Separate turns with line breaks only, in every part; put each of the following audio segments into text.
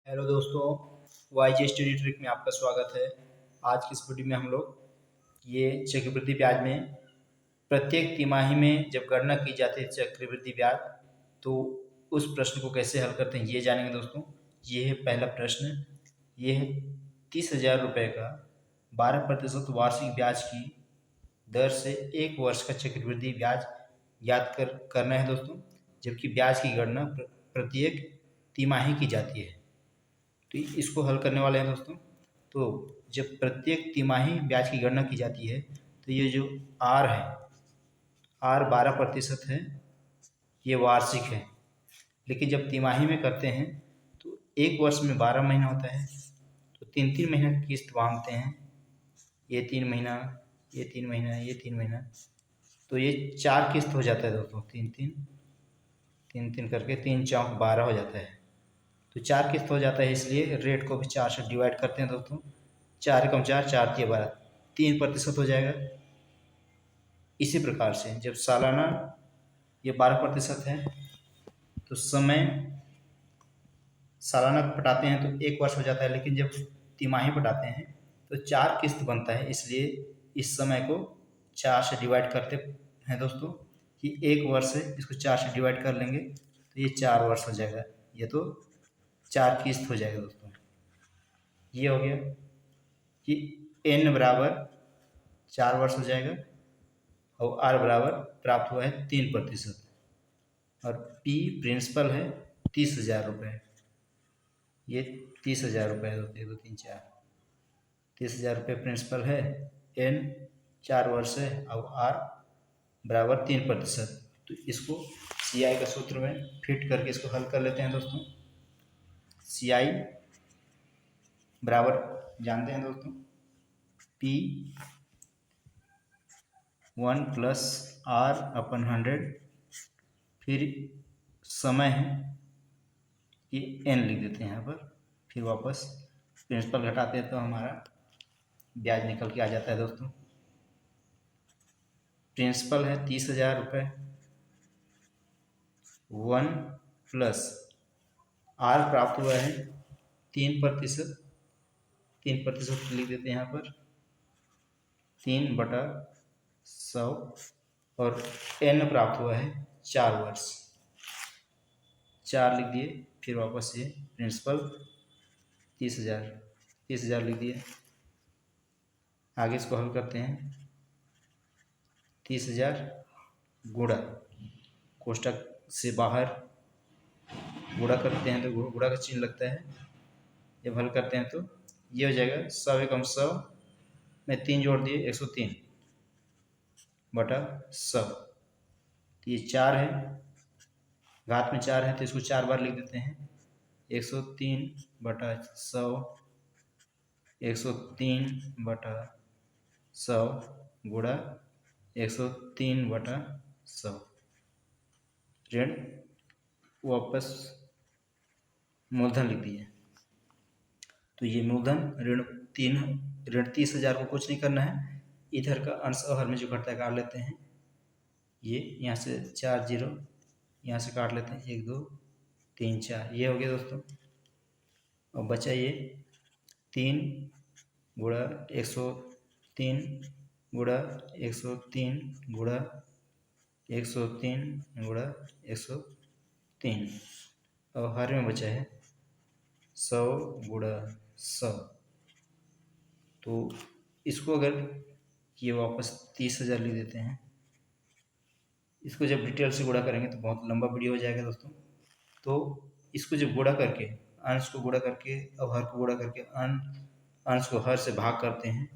Hello दोस्तों, YG study trick में आपका स्वागत है। आज की इस वीडियो में हम लोग ये चक्रवृद्धि ब्याज में प्रत्येक तिमाही में जब गणना की जाती है चक्रवृद्धि ब्याज, तो उस प्रश्न को कैसे हल करते हैं ये जानेंगे दोस्तों। ये है पहला प्रश्न। ये है 30,000 रुपये का 12% वार्षिक ब्याज की दर से 1 वर्ष का चक्रवृद्धि ब्याज याद करना है दोस्तों। जबकि ब्याज की गणना प्रत्येक तिमाही की जाती है। तो इसको हल करने वाले हैं दोस्तों। तो जब प्रत्येक तिमाही ब्याज की गणना की जाती है तो ये जो आर है, आर 12% है, ये वार्षिक है। लेकिन जब तिमाही में करते हैं तो एक वर्ष में 12 महीना होता है, तो 3-3 महीना की किस्त बांधते हैं। ये 3 महीना, ये 3 महीना, ये 3 महीना, तो ये 4 किस्त हो जाता है दोस्तों। तीन तीन तीन तीन करके 3 चौक 12 हो जाता है। तो 4 किस्त हो जाता है, इसलिए रेट को भी 4 से डिवाइड करते हैं दोस्तों। 4 × 4 4×3 12, 3% हो जाएगा। इसी प्रकार से जब सालाना ये 12% है तो समय सालाना पटाते हैं तो 1 वर्ष हो जाता है। लेकिन जब तिमाही पटाते हैं तो 4 किस्त बनता है, इसलिए इस समय को 4 से डिवाइड करते हैं दोस्तों। कि 1 वर्ष है, इसको 4 से डिवाइड कर लेंगे तो ये 4 वर्ष हो जाएगा। ये तो 4 किस्त हो जाएगा दोस्तों। ये हो गया कि n बराबर 4 वर्ष हो जाएगा और r बराबर प्राप्त हुआ है 3%। और p प्रिंसिपल है 30,000 रुपये। ये 30,000 रुपये है दोस्तों। 1 2 3 4, 30,000 रुपये प्रिंसिपल है। n 4 वर्ष है और r बराबर 3%। तो इसको CI का सूत्र में फिट करके इसको हल कर लेते हैं दोस्तों। CI बराबर जानते हैं दोस्तों, P 1 + R/100, फिर समय है कि n लिख देते हैं यहाँ पर। फिर वापस प्रिंसिपल घटाते हैं तो हमारा ब्याज निकल के आ जाता है दोस्तों। प्रिंसिपल है 30,000 रुपये, 1 + R प्राप्त हुआ है 3%। 3% लिख देते हैं यहाँ पर, 3/100। और n प्राप्त हुआ है 4 वर्ष, 4 लिख दिए। फिर वापस ये प्रिंसिपल 30,000 लिख दिए। आगे इसको हल करते हैं। 30,000 गुणा, कोष्टक से बाहर गुणा करते हैं तो गुणा का चिन्ह लगता है। जब हल करते हैं तो ये हो जाएगा 100 × 100 में 3 जोड़ दिए 103/100। तो ये 4 है, घात में 4 है तो इसको 4 बार लिख देते हैं। 103/100, 103/100 गुणा 103/100। ऋण वापस मूलधन लिख दिए। तो ये मूलधन ऋण 30,000 को कुछ नहीं करना है, इधर का अंश और हर में जो घटता है काट लेते हैं। ये यहाँ से 4 0 यहाँ से काट लेते हैं, 1 2 3 4, ये हो गया दोस्तों। और बचा ये 3 गुणा 103 गुणा 103 गुणा 103 गुणा 103, और हर में बचा है 100 गुणा 100। तो इसको अगर ये वापस 30,000 लिख देते हैं। इसको जब डिटेल से गुणा करेंगे तो बहुत लंबा वीडियो हो जाएगा दोस्तों। तो इसको जब गुणा करके, अंश को गुणा करके और हर को गुणा करके अंश को हर से भाग करते हैं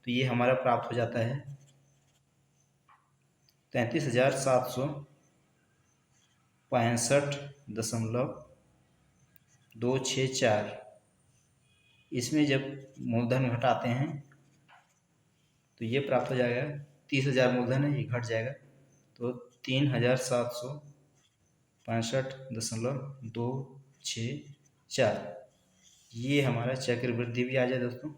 तो ये हमारा प्राप्त हो जाता है 33,765.264। इसमें जब मूलधन घटाते हैं तो ये प्राप्त हो जाएगा, 30,000 मूलधन है, ये घट जाएगा तो 3,765.264। ये हमारा चक्रवृद्धि भी आ जाए दोस्तों।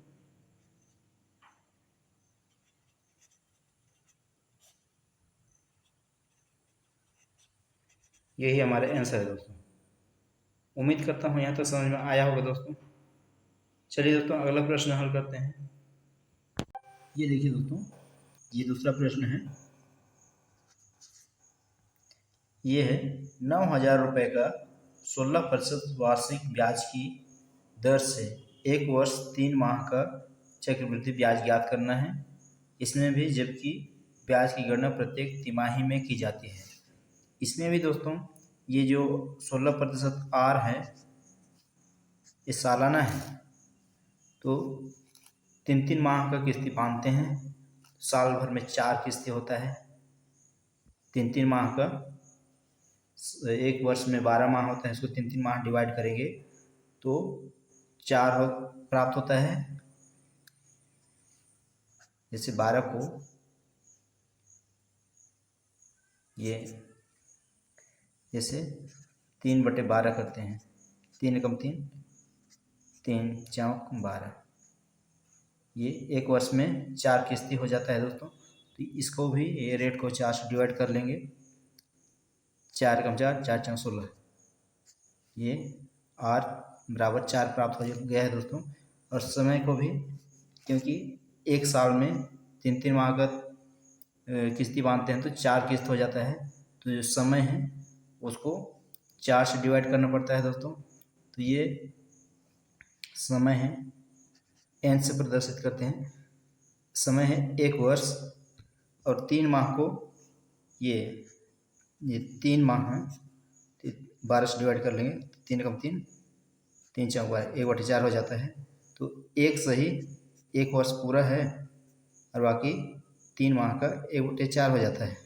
यही हमारा आंसर है दोस्तों। उम्मीद करता हूँ यहाँ तक समझ में आया होगा दोस्तों। चलिए दोस्तों अगला प्रश्न हल करते हैं। ये देखिए दोस्तों, ये दूसरा प्रश्न है। ये है 9,000 रुपये का 16% वार्षिक ब्याज की दर से 1 वर्ष 3 माह का चक्रवृद्धि ब्याज ज्ञात करना है। इसमें भी जबकि ब्याज की गणना प्रत्येक तिमाही में की जाती है। इसमें भी दोस्तों ये जो 16% आर है ये सालाना है, तो 3-3 माह का किस्ती बांधते हैं। साल भर में 4 किस्तें होता है, 3-3 माह का। 1 वर्ष में 12 माह होता है, इसको 3-3 माह डिवाइड करेंगे तो 4 प्राप्त होता है। जैसे 12 को ये जैसे 3/12 करते हैं, 3 एकम 3, 3 चौक 12, ये 1 वर्ष में 4 किस्ती हो जाता है दोस्तों। तो इसको भी ये रेट को 4 से डिवाइड कर लेंगे, 4 एकम 4, 4 चौक 16, ये R बराबर 4 प्राप्त हो गया है दोस्तों। और समय को भी, क्योंकि 1 साल में 3-3 माह का किस्ती बांधते हैं तो 4 किस्त हो जाता है, तो जो समय है उसको 4 से डिवाइड करना पड़ता है दोस्तों। तो ये समय है, n से प्रदर्शित करते हैं। समय है 1 वर्ष और 3 माह को ये 3 माह है, 12 से डिवाइड कर लेंगे, 3 एकम 3, 3 चौक 12, 1/4 हो जाता है। तो एक सही 1 वर्ष पूरा है और बाकी 3 माह का 1/4 हो जाता है।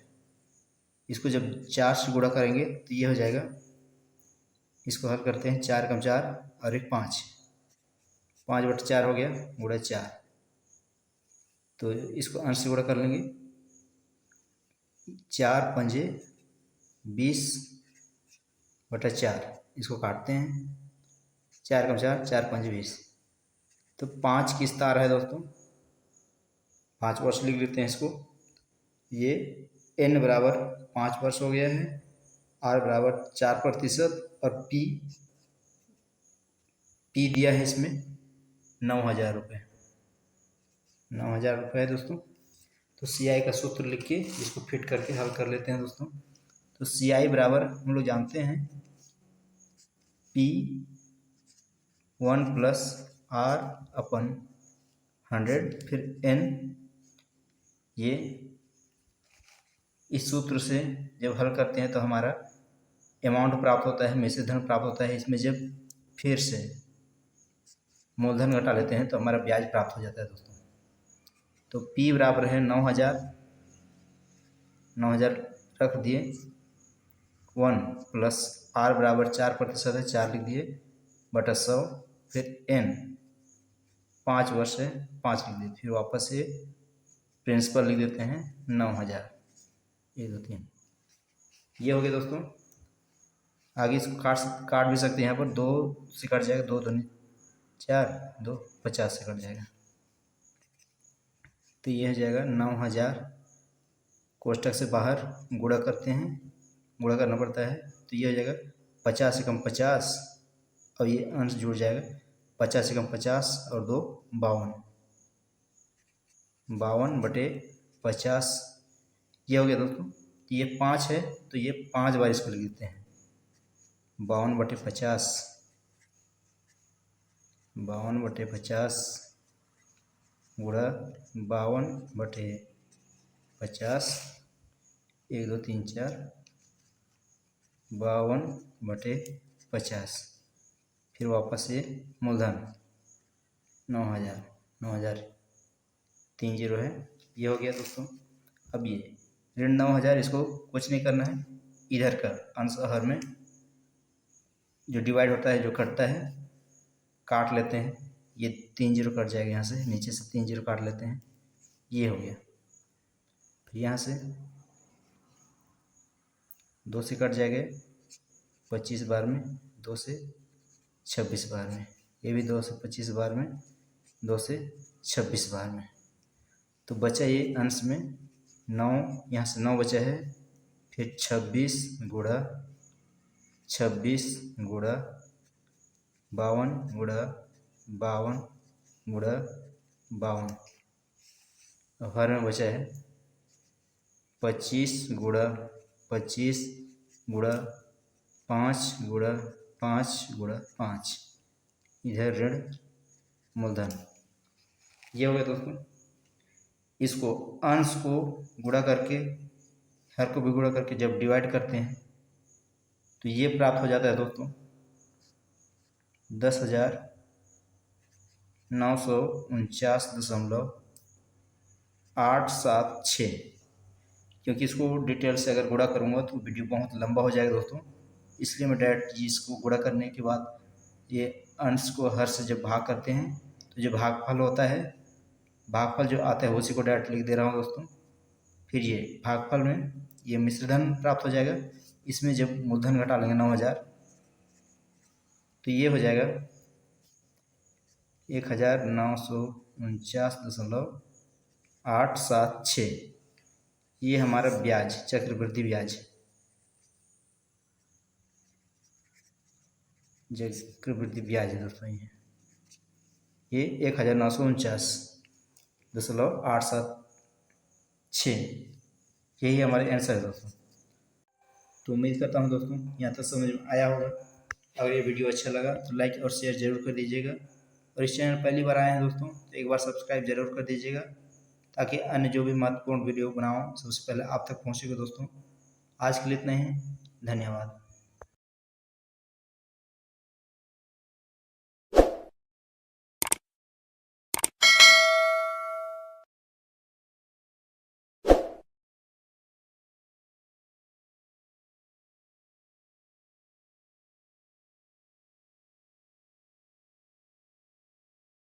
इसको जब 4 से गुणा करेंगे तो ये हो जाएगा, इसको हल करते हैं, 4 एकम 4 और 1 5, 5/4 हो गया गुणा 4। तो इसको अंश से गुणा कर लेंगे, 4 पंजे 20/4, इसको काटते हैं, 4 एकम 4, 4 पंजे 20, तो 5 किस्त आ रहा है दोस्तों। 5 वर्ष लिख लेते हैं इसको। ये n बराबर 5 वर्ष हो गया है, r बराबर 4% और p दिया है इसमें 9,000 रुपये, 9,000 रुपये है दोस्तों। तो CI का सूत्र लिख के इसको फिट करके हल कर लेते हैं दोस्तों। तो CI बराबर हम लोग जानते हैं P1 + R/100, फिर n। ये इस सूत्र से जब हल करते हैं तो हमारा अमाउंट प्राप्त होता है, में से धन प्राप्त होता है। इसमें जब फिर से मूलधन घटा लेते हैं तो हमारा ब्याज प्राप्त हो जाता है दोस्तों। तो P बराबर है 9,000, 9,000 रख दिए, 1 + R बराबर 4% है, 4 लिख दिए बटा 100, फिर n 5 वर्ष है, 5 लिख दिए, फिर वापस से प्रिंसिपल लिख देते हैं 9,000, 1 2 3, ये हो गया दोस्तों। आगे इसको काट भी सकते हैं, यहाँ पर 2 से कट जाएगा, 2 दूनी 4, 2 50 से कट जाएगा। तो ये हो जाएगा 9,000, कोष्टक से बाहर गुणा करते हैं, गुणा करना पड़ता है, तो ये हो जाएगा 50 एकम 50 और ये अंश जुड़ जाएगा, 50 एकम 50 और 2 52, 52/50, ये हो गया दोस्तों। ये 5 है तो ये 5 बार इसको लिख देते हैं, 52/50, 52/50 गुणा 52/50, 1 2 3 4, 52/50, फिर वापस से मूलधन 9,000, 9,000 3 0 है, ये हो गया दोस्तों। अब ये ऋण 9,000, इसको कुछ नहीं करना है, इधर का अंश हर में जो डिवाइड होता है, जो कटता है, काट लेते हैं। ये 3 0 कट जाएगा, यहाँ से नीचे से 3 0 काट लेते हैं, ये हो गया। फिर यहाँ से 2 से कट जाएगा 25 बार में, 2 से 26 बार में, ये भी 2 से 25 बार में, 2 से 26 बार में। तो बचा ये अंश में 9, यहाँ से 9 बचा है, फिर 26 गुणा 52 गुणा 52 गुणा 52। अब हर में बचा है 25 गुणा 25 गुणा 5 गुणा 5 गुणा 5। इधर ऋण मूलधन। ये हो गया दोस्तों। इसको अंश को गुणा करके, हर को भी गुणा करके जब डिवाइड करते हैं तो ये प्राप्त हो जाता है दोस्तों 10,949.876। क्योंकि इसको डिटेल से अगर गुणा करूँगा तो वीडियो बहुत लंबा हो जाएगा दोस्तों, इसलिए मैं डायरेक्ट इसको गुणा करने के बाद ये अंश को हर से जब भाग करते हैं तो जो भागफल होता है, भागफल जो आता है उसी को डायरेक्ट लिख दे रहा हूँ दोस्तों। फिर ये भागफल में ये मिश्रधन प्राप्त हो जाएगा। इसमें जब मूलधन घटा लेंगे 9,000 तो ये हो जाएगा 1,949.876। ये हमारा ब्याज, चक्रवृद्धि ब्याज, चक्रवृद्धि ब्याज है दोस्तों। ये 1,949.876 यही हमारे आंसर है दोस्तों। तो उम्मीद करता हूँ दोस्तों यहाँ तक समझ में आया होगा। अगर ये वीडियो अच्छा लगा तो लाइक और शेयर ज़रूर कर दीजिएगा, और इस चैनल पहली बार आए हैं दोस्तों तो एक बार सब्सक्राइब जरूर कर दीजिएगा, ताकि अन्य जो भी महत्वपूर्ण वीडियो बनाऊँ सबसे पहले आप तक पहुँचेगा दोस्तों। आज के लिए इतना ही, धन्यवाद।